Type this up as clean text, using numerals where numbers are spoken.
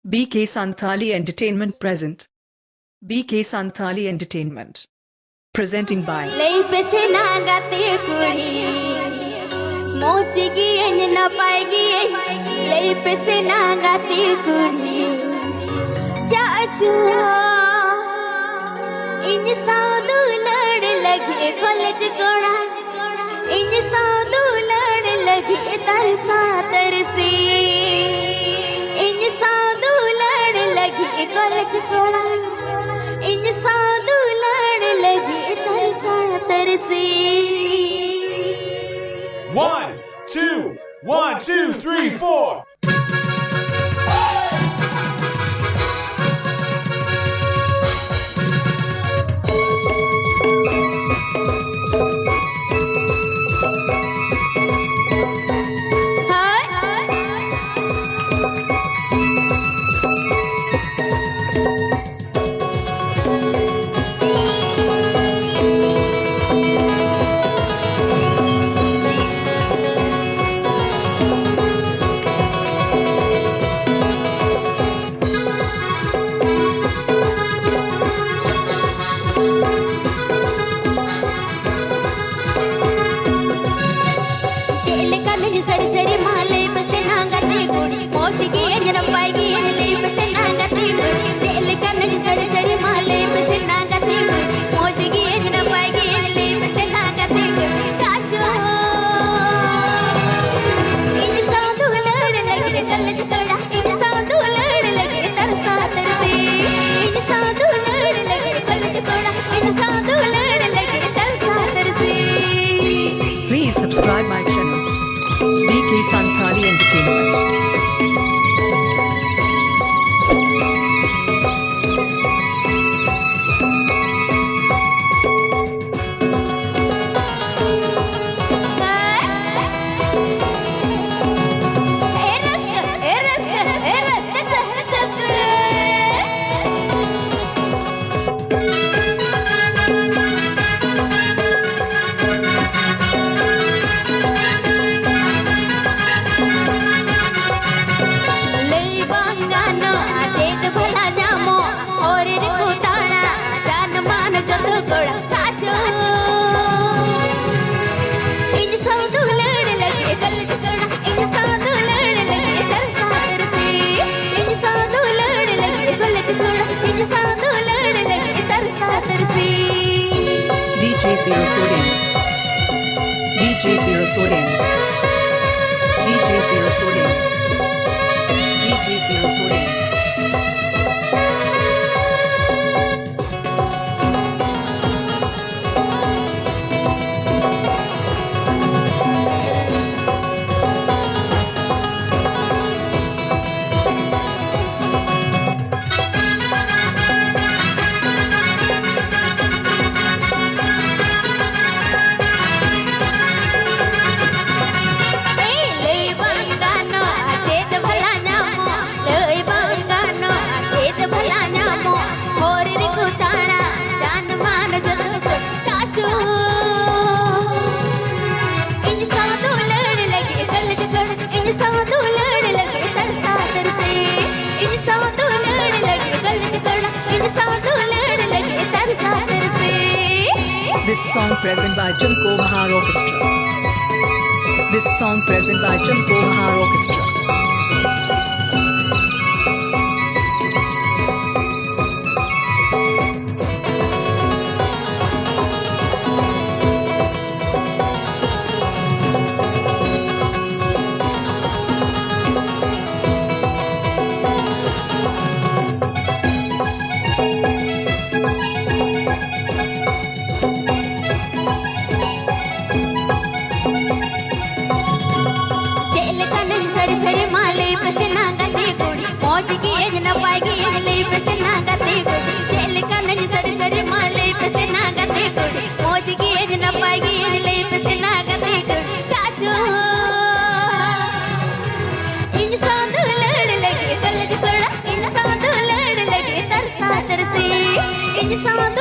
BK Santhali Entertainment present. BK Santhali Entertainment. Presenting by Lei pese na gate kuri Mochigi en na paegi Lei pese na gate kuri Chachu In saudu lad lage college goda In saudu lad lage tarsa tarsi In saudu lad lage college goda In saudu lad lage tarsa tarsi 1, 2, 1, 2, 3, 4. सरी सरी माले बसे नांगती गुड़ी मोचगी एजन पाएगी एजले बसे नांगती Gudi jail कनली सरी सरी माले बसे नांगती गुड़ी मोचगी एजन पाएगी एजले बसे नांगती गुड़ी चाचू इन साधु लड़ लगे कलज कड़ा इन साधु लड़ लगे तरसा तरसी इन साधु लड़ लगे कलज कड़ा इन साधु लड़ लगे तरसा तरसी Please subscribe my channel. BK Santhali Entertainment. DJ Zero Sodium. DJ Zero Sodium. DJ Zero Sodium. DJ Zero Sodium. This song present by Junko Mahar Orchestra. This song present by Junko Mahar Orchestra. मोचगी एजन पाएगी एजले बसे नांगती Gudi jail कनली सरी सरी माले बसे नांगती गुड़ी मोचगी एजन पाएगी एजले बसे नांगती गुड़ी चाचू इन साधु लड़ लगे कलज कड़ा इन साधु लड़ लगे तरसा तरसी इन साधु